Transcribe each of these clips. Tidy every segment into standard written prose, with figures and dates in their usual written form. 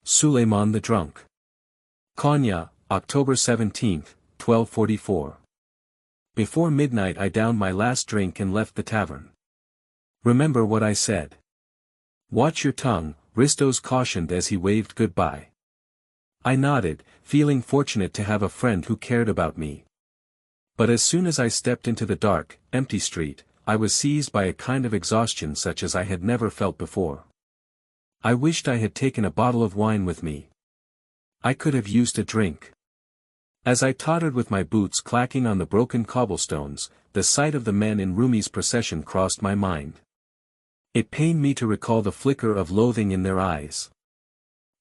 Suleiman the Drunk. Konya, October 17, 1244. Before midnight I downed my last drink and left the tavern. Remember what I said. Watch your tongue, Ristos cautioned as he waved goodbye. I nodded, feeling fortunate to have a friend who cared about me. But as soon as I stepped into the dark, empty street, I was seized by a kind of exhaustion such as I had never felt before. I wished I had taken a bottle of wine with me. I could have used a drink. As I tottered with my boots clacking on the broken cobblestones, the sight of the men in Rumi's procession crossed my mind. It pained me to recall the flicker of loathing in their eyes.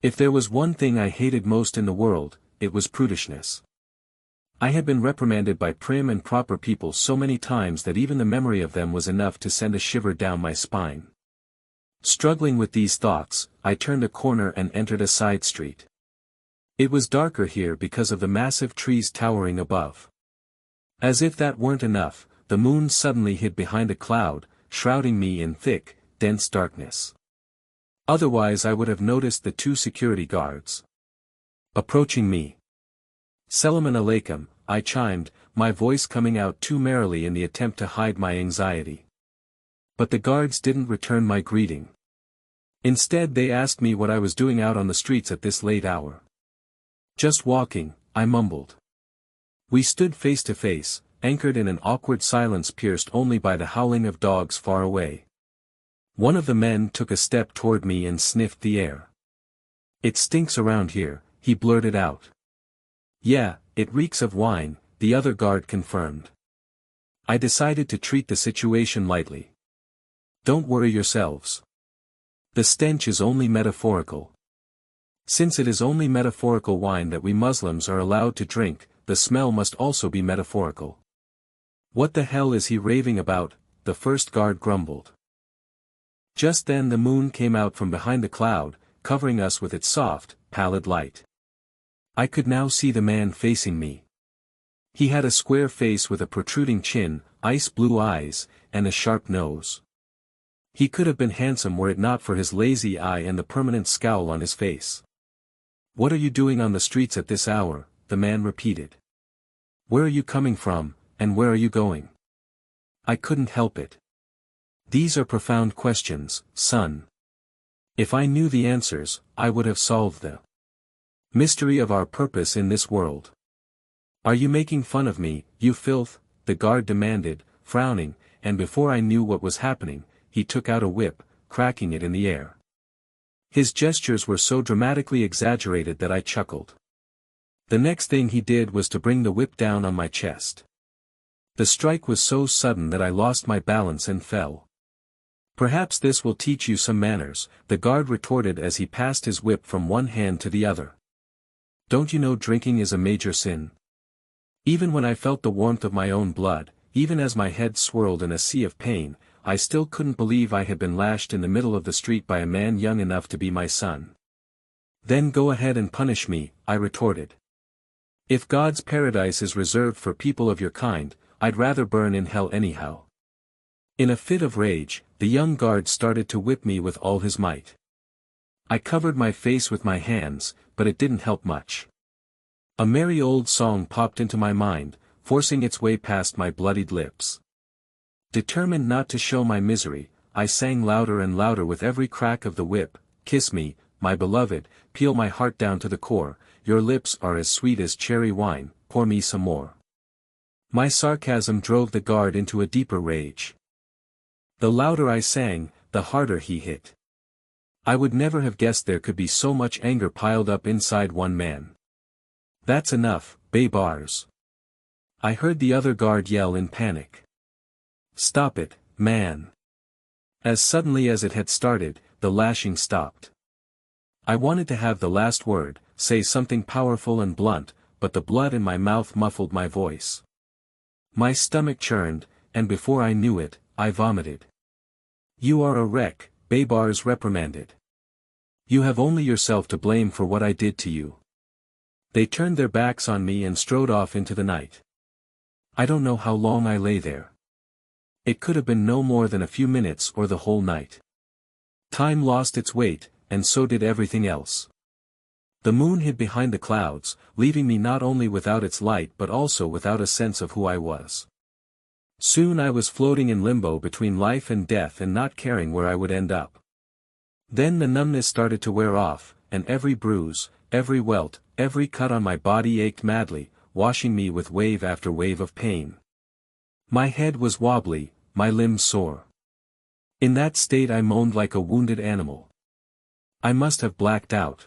If there was one thing I hated most in the world, it was prudishness. I had been reprimanded by prim and proper people so many times that even the memory of them was enough to send a shiver down my spine. Struggling with these thoughts, I turned a corner and entered a side street. It was darker here because of the massive trees towering above. As if that weren't enough, the moon suddenly hid behind a cloud, shrouding me in thick, dense darkness. Otherwise I would have noticed the two security guards approaching me. Selamun alaikum, I chimed, my voice coming out too merrily in the attempt to hide my anxiety. But the guards didn't return my greeting. Instead they asked me what I was doing out on the streets at this late hour. Just walking, I mumbled. We stood face to face, anchored in an awkward silence pierced only by the howling of dogs far away. One of the men took a step toward me and sniffed the air. It stinks around here, he blurted out. Yeah, it reeks of wine, the other guard confirmed. I decided to treat the situation lightly. Don't worry yourselves. The stench is only metaphorical. Since it is only metaphorical wine that we Muslims are allowed to drink, the smell must also be metaphorical. What the hell is he raving about? The first guard grumbled. Just then the moon came out from behind the cloud, covering us with its soft, pallid light. I could now see the man facing me. He had a square face with a protruding chin, ice-blue eyes, and a sharp nose. He could have been handsome were it not for his lazy eye and the permanent scowl on his face. What are you doing on the streets at this hour? The man repeated. Where are you coming from, and where are you going? I couldn't help it. These are profound questions, son. If I knew the answers, I would have solved the mystery of our purpose in this world. Are you making fun of me, you filth? The guard demanded, frowning, and before I knew what was happening, he took out a whip, cracking it in the air. His gestures were so dramatically exaggerated that I chuckled. The next thing he did was to bring the whip down on my chest. The strike was so sudden that I lost my balance and fell. Perhaps this will teach you some manners, the guard retorted as he passed his whip from one hand to the other. Don't you know drinking is a major sin? Even when I felt the warmth of my own blood, even as my head swirled in a sea of pain, I still couldn't believe I had been lashed in the middle of the street by a man young enough to be my son. Then go ahead and punish me, I retorted. If God's paradise is reserved for people of your kind, I'd rather burn in hell anyhow. In a fit of rage, the young guard started to whip me with all his might. I covered my face with my hands, but it didn't help much. A merry old song popped into my mind, forcing its way past my bloodied lips. Determined not to show my misery, I sang louder and louder with every crack of the whip, kiss me, my beloved, peel my heart down to the core, your lips are as sweet as cherry wine, pour me some more. My sarcasm drove the guard into a deeper rage. The louder I sang, the harder he hit. I would never have guessed there could be so much anger piled up inside one man. That's enough, Baybars. I heard the other guard yell in panic. Stop it, man. As suddenly as it had started, the lashing stopped. I wanted to have the last word, say something powerful and blunt, but the blood in my mouth muffled my voice. My stomach churned, and before I knew it, I vomited. You are a wreck, Baybars reprimanded. You have only yourself to blame for what I did to you. They turned their backs on me and strode off into the night. I don't know how long I lay there. It could have been no more than a few minutes or the whole night. Time lost its weight, and so did everything else. The moon hid behind the clouds, leaving me not only without its light but also without a sense of who I was. Soon I was floating in limbo between life and death and not caring where I would end up. Then the numbness started to wear off, and every bruise, every welt, every cut on my body ached madly, washing me with wave after wave of pain. My head was wobbly, my limbs sore. In that state I moaned like a wounded animal. I must have blacked out.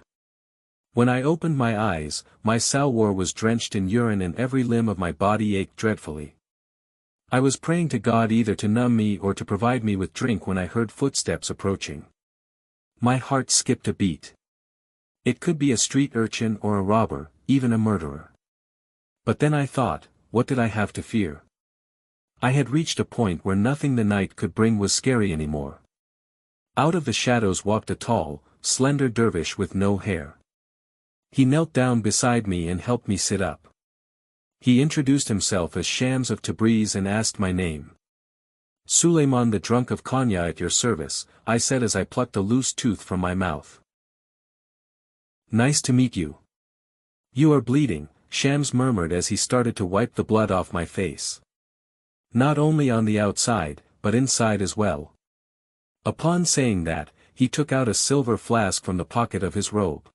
When I opened my eyes, my salwar was drenched in urine and every limb of my body ached dreadfully. I was praying to God either to numb me or to provide me with drink when I heard footsteps approaching. My heart skipped a beat. It could be a street urchin or a robber, even a murderer. But then I thought, what did I have to fear? I had reached a point where nothing the night could bring was scary anymore. Out of the shadows walked a tall, slender dervish with no hair. He knelt down beside me and helped me sit up. He introduced himself as Shams of Tabriz and asked my name. Suleiman the drunk of Konya at your service, I said as I plucked a loose tooth from my mouth. Nice to meet you. You are bleeding, Shams murmured as he started to wipe the blood off my face. Not only on the outside, but inside as well. Upon saying that, he took out a silver flask from the pocket of his robe.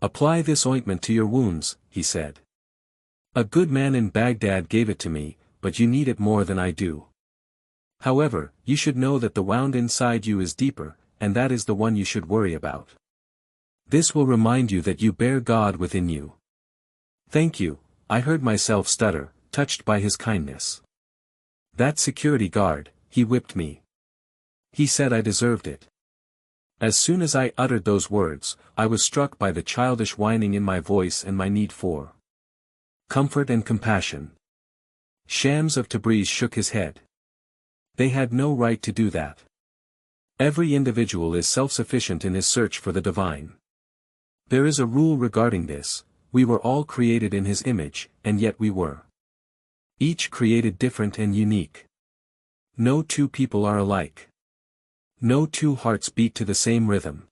Apply this ointment to your wounds, he said. A good man in Baghdad gave it to me, but you need it more than I do. However, you should know that the wound inside you is deeper, and that is the one you should worry about. This will remind you that you bear God within you. Thank you, I heard myself stutter, touched by his kindness. That security guard, he whipped me. He said I deserved it. As soon as I uttered those words, I was struck by the childish whining in my voice and my need for comfort and compassion. Shams of Tabriz shook his head. They had no right to do that. Every individual is self-sufficient in his search for the divine. There is a rule regarding this: we were all created in his image, and yet we were each created different and unique. No two people are alike. No two hearts beat to the same rhythm.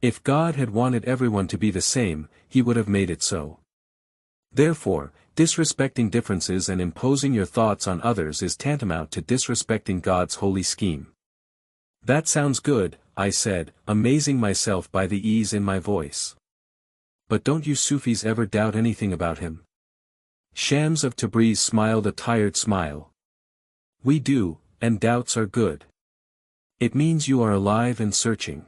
If God had wanted everyone to be the same, he would have made it so. Therefore, disrespecting differences and imposing your thoughts on others is tantamount to disrespecting God's holy scheme. That sounds good, I said, amazing myself by the ease in my voice. But don't you Sufis ever doubt anything about him? Shams of Tabriz smiled a tired smile. We do, and doubts are good. It means you are alive and searching.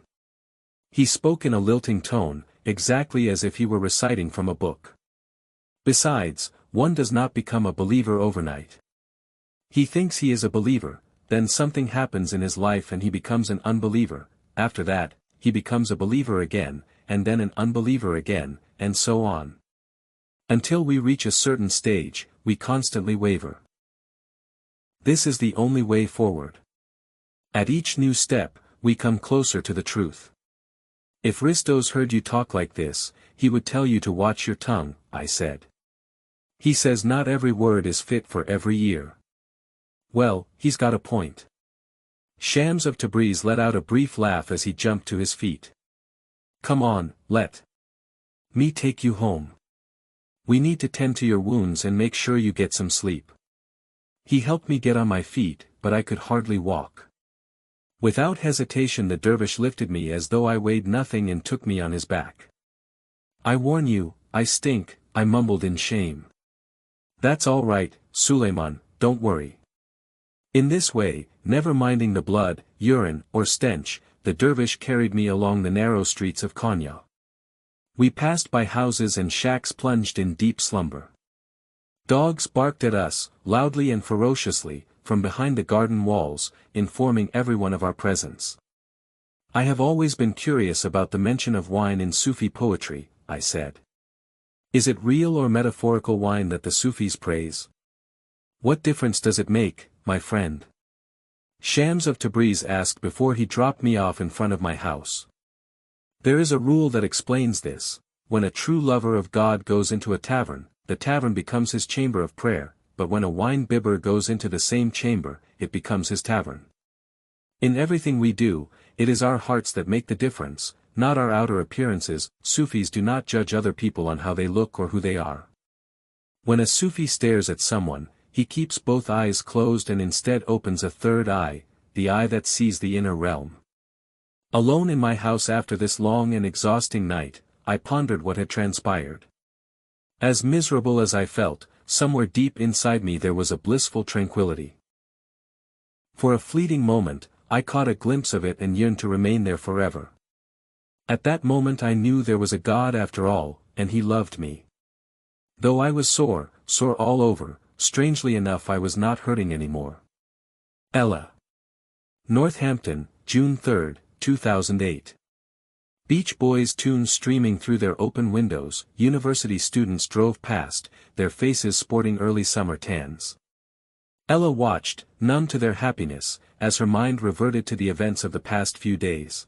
He spoke in a lilting tone, exactly as if he were reciting from a book. Besides, one does not become a believer overnight. He thinks he is a believer, then something happens in his life and he becomes an unbeliever, after that, he becomes a believer again, and then an unbeliever again, and so on. Until we reach a certain stage, we constantly waver. This is the only way forward. At each new step, we come closer to the truth. If Ristos heard you talk like this, he would tell you to watch your tongue, I said. He says not every word is fit for every ear. Well, he's got a point. Shams of Tabriz let out a brief laugh as he jumped to his feet. Come on, let me take you home. We need to tend to your wounds and make sure you get some sleep. He helped me get on my feet, but I could hardly walk. Without hesitation the dervish lifted me as though I weighed nothing and took me on his back. I warn you, I stink, I mumbled in shame. That's all right, Suleiman, don't worry. In this way, never minding the blood, urine, or stench, the dervish carried me along the narrow streets of Konya. We passed by houses and shacks plunged in deep slumber. Dogs barked at us, loudly and ferociously, from behind the garden walls, informing everyone of our presence. I have always been curious about the mention of wine in Sufi poetry, I said. Is it real or metaphorical wine that the Sufis praise? What difference does it make, my friend? Shams of Tabriz asked before he dropped me off in front of my house. There is a rule that explains this: when a true lover of God goes into a tavern, the tavern becomes his chamber of prayer, but when a wine bibber goes into the same chamber, it becomes his tavern. In everything we do, it is our hearts that make the difference, not our outer appearances. Sufis do not judge other people on how they look or who they are. When a Sufi stares at someone, he keeps both eyes closed and instead opens a third eye, the eye that sees the inner realm. Alone in my house after this long and exhausting night, I pondered what had transpired. As miserable as I felt, somewhere deep inside me there was a blissful tranquility. For a fleeting moment, I caught a glimpse of it and yearned to remain there forever. At that moment I knew there was a God after all, and He loved me. Though I was sore all over, strangely enough I was not hurting anymore. Ella. Northampton, June 3, 2008. Beach Boys tunes streaming through their open windows, university students drove past, their faces sporting early summer tans. Ella watched, numb to their happiness, as her mind reverted to the events of the past few days.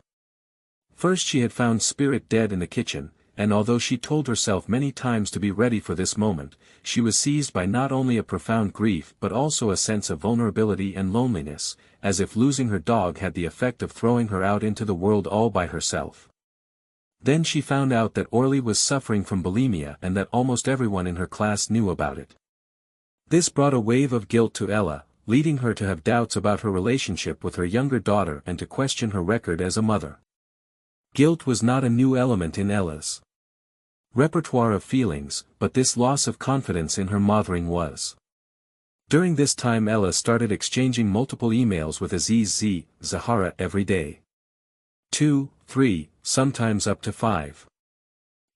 First she had found Spirit dead in the kitchen, and although she told herself many times to be ready for this moment, she was seized by not only a profound grief but also a sense of vulnerability and loneliness, as if losing her dog had the effect of throwing her out into the world all by herself. Then she found out that Orly was suffering from bulimia and that almost everyone in her class knew about it. This brought a wave of guilt to Ella, leading her to have doubts about her relationship with her younger daughter and to question her record as a mother. Guilt was not a new element in Ella's repertoire of feelings, but this loss of confidence in her mothering was. During this time Ella started exchanging multiple emails with Aziz Zahara every day. 2, 3, sometimes up to 5.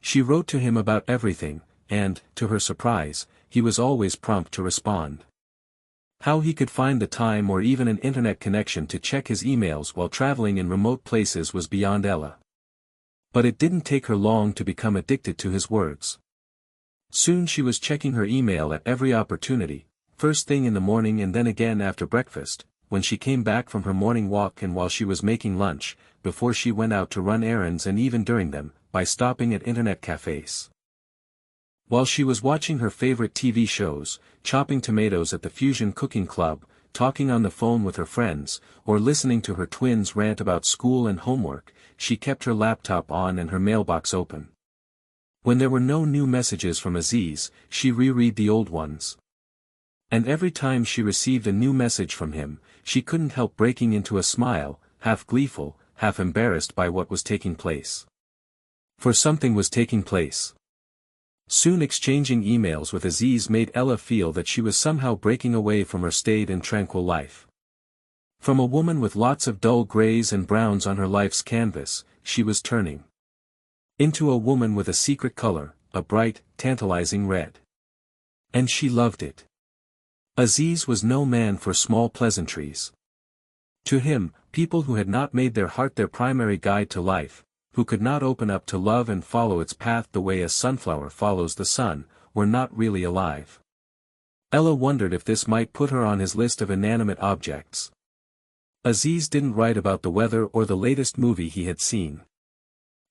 She wrote to him about everything, and, to her surprise, he was always prompt to respond. How he could find the time or even an internet connection to check his emails while traveling in remote places was beyond Ella. But it didn't take her long to become addicted to his words. Soon she was checking her email at every opportunity, first thing in the morning and then again after breakfast, when she came back from her morning walk and while she was making lunch, before she went out to run errands and even during them, by stopping at internet cafes. While she was watching her favorite TV shows, chopping tomatoes at the Fusion Cooking Club, talking on the phone with her friends, or listening to her twins rant about school and homework, she kept her laptop on and her mailbox open. When there were no new messages from Aziz, she reread the old ones. And every time she received a new message from him, she couldn't help breaking into a smile, half gleeful, half embarrassed by what was taking place. For something was taking place. Soon exchanging emails with Aziz made Ella feel that she was somehow breaking away from her staid and tranquil life. From a woman with lots of dull grays and browns on her life's canvas, she was turning into a woman with a secret color, a bright, tantalizing red. And she loved it. Aziz was no man for small pleasantries. To him, people who had not made their heart their primary guide to life, who could not open up to love and follow its path the way a sunflower follows the sun, were not really alive. Ella wondered if this might put her on his list of inanimate objects. Aziz didn't write about the weather or the latest movie he had seen.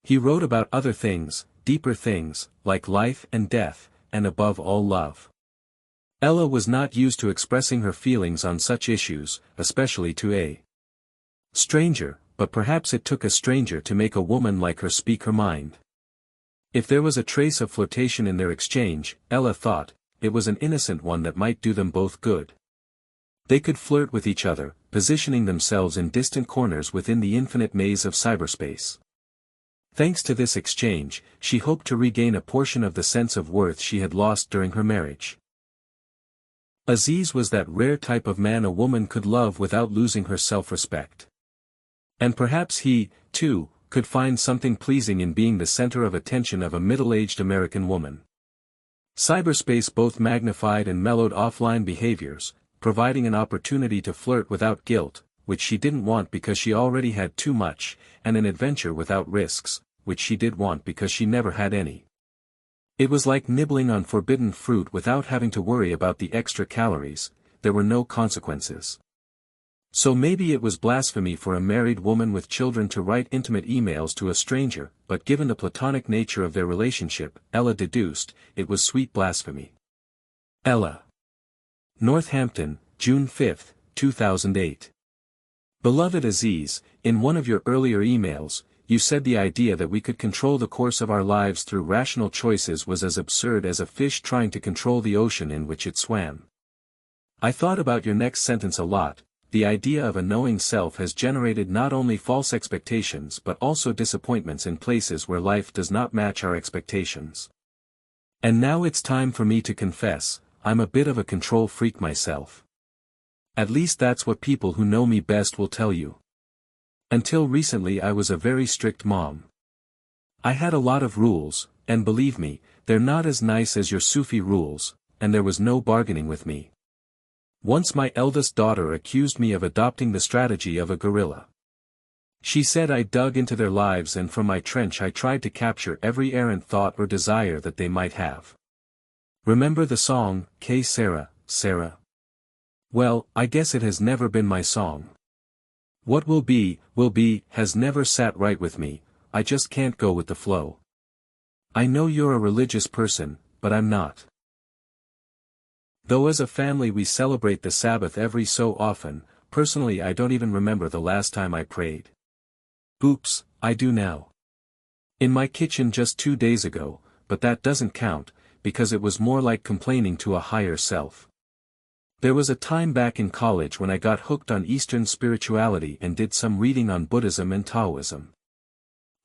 He wrote about other things, deeper things, like life and death, and above all love. Ella was not used to expressing her feelings on such issues, especially to a stranger, but perhaps it took a stranger to make a woman like her speak her mind. If there was a trace of flirtation in their exchange, Ella thought, it was an innocent one that might do them both good. They could flirt with each other, positioning themselves in distant corners within the infinite maze of cyberspace. Thanks to this exchange, she hoped to regain a portion of the sense of worth she had lost during her marriage. Aziz was that rare type of man a woman could love without losing her self-respect. And perhaps he, too, could find something pleasing in being the center of attention of a middle-aged American woman. Cyberspace both magnified and mellowed offline behaviors, providing an opportunity to flirt without guilt, which she didn't want because she already had too much, and an adventure without risks, which she did want because she never had any. It was like nibbling on forbidden fruit without having to worry about the extra calories, there were no consequences. So maybe it was blasphemy for a married woman with children to write intimate emails to a stranger, but given the platonic nature of their relationship, Ella deduced, it was sweet blasphemy. Ella. Northampton, June 5, 2008. Beloved Aziz, in one of your earlier emails, you said the idea that we could control the course of our lives through rational choices was as absurd as a fish trying to control the ocean in which it swam. I thought about your next sentence a lot. The idea of a knowing self has generated not only false expectations but also disappointments in places where life does not match our expectations. And now it's time for me to confess, I'm a bit of a control freak myself. At least that's what people who know me best will tell you. Until recently I was a very strict mom. I had a lot of rules, and believe me, they're not as nice as your Sufi rules, and there was no bargaining with me. Once my eldest daughter accused me of adopting the strategy of a gorilla. She said I dug into their lives and from my trench I tried to capture every errant thought or desire that they might have. Remember the song, K Sarah, Sarah? Well, I guess it has never been my song. What will be, has never sat right with me, I just can't go with the flow. I know you're a religious person, but I'm not. Though as a family we celebrate the Sabbath every so often, personally I don't even remember the last time I prayed. Oops, I do now. In my kitchen just 2 days ago, but that doesn't count, because it was more like complaining to a higher self. There was a time back in college when I got hooked on Eastern spirituality and did some reading on Buddhism and Taoism.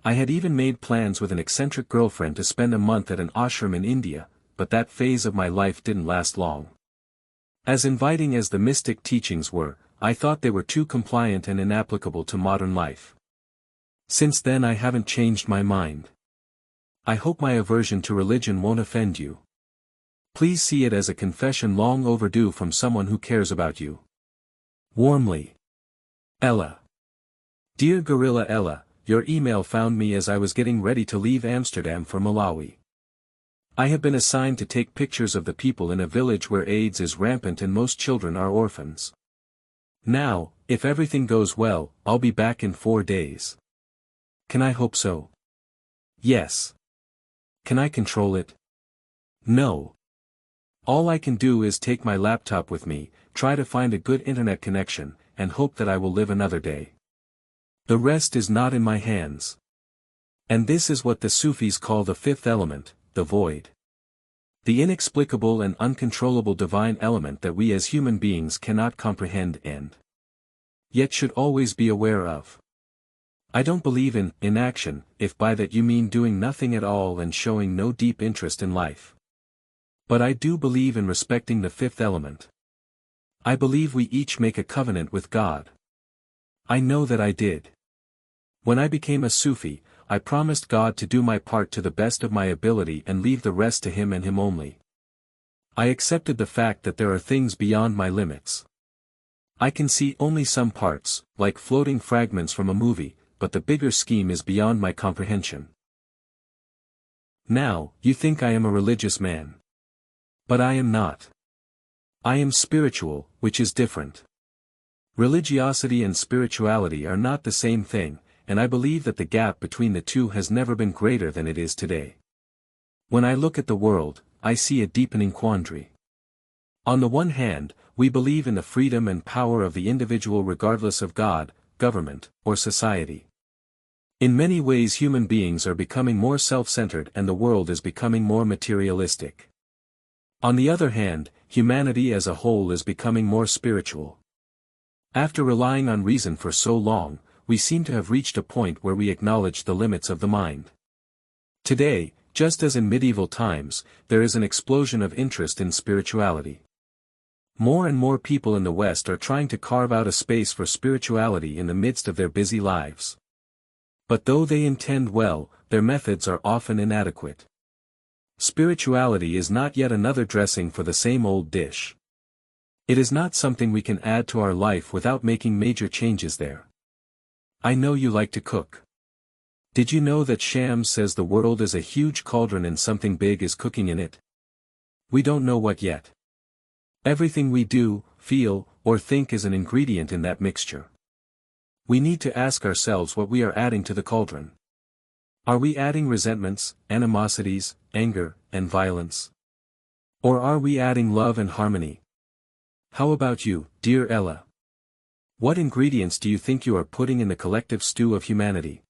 I had even made plans with an eccentric girlfriend to spend a month at an ashram in India, but that phase of my life didn't last long. As inviting as the mystic teachings were, I thought they were too compliant and inapplicable to modern life. Since then I haven't changed my mind. I hope my aversion to religion won't offend you. Please see it as a confession long overdue from someone who cares about you. Warmly. Ella. Dear Gorilla Ella, your email found me as I was getting ready to leave Amsterdam for Malawi. I have been assigned to take pictures of the people in a village where AIDS is rampant and most children are orphans. Now, if everything goes well, I'll be back in 4 days. Can I hope so? Yes. Can I control it? No. All I can do is take my laptop with me, try to find a good internet connection, and hope that I will live another day. The rest is not in my hands. And this is what the Sufis call the fifth element, the void. The inexplicable and uncontrollable divine element that we as human beings cannot comprehend and yet should always be aware of. I don't believe in inaction, if by that you mean doing nothing at all and showing no deep interest in life. But I do believe in respecting the fifth element. I believe we each make a covenant with God. I know that I did. When I became a Sufi, I promised God to do my part to the best of my ability and leave the rest to Him and Him only. I accepted the fact that there are things beyond my limits. I can see only some parts, like floating fragments from a movie, but the bigger scheme is beyond my comprehension. Now, you think I am a religious man. But I am not. I am spiritual, which is different. Religiosity and spirituality are not the same thing, and I believe that the gap between the two has never been greater than it is today. When I look at the world, I see a deepening quandary. On the one hand, we believe in the freedom and power of the individual regardless of God, government, or society. In many ways human beings are becoming more self-centered and the world is becoming more materialistic. On the other hand, humanity as a whole is becoming more spiritual. After relying on reason for so long, we seem to have reached a point where we acknowledge the limits of the mind. Today, just as in medieval times, there is an explosion of interest in spirituality. More and more people in the West are trying to carve out a space for spirituality in the midst of their busy lives. But though they intend well, their methods are often inadequate. Spirituality is not yet another dressing for the same old dish. It is not something we can add to our life without making major changes there. I know you like to cook. Did you know that Shams says the world is a huge cauldron and something big is cooking in it? We don't know what yet. Everything we do, feel, or think is an ingredient in that mixture. We need to ask ourselves what we are adding to the cauldron. Are we adding resentments, animosities, anger, and violence? Or are we adding love and harmony? How about you, dear Ella? What ingredients do you think you are putting in the collective stew of humanity?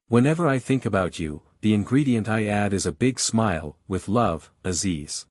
Whenever I think about you, the ingredient I add is a big smile, with love, Aziz.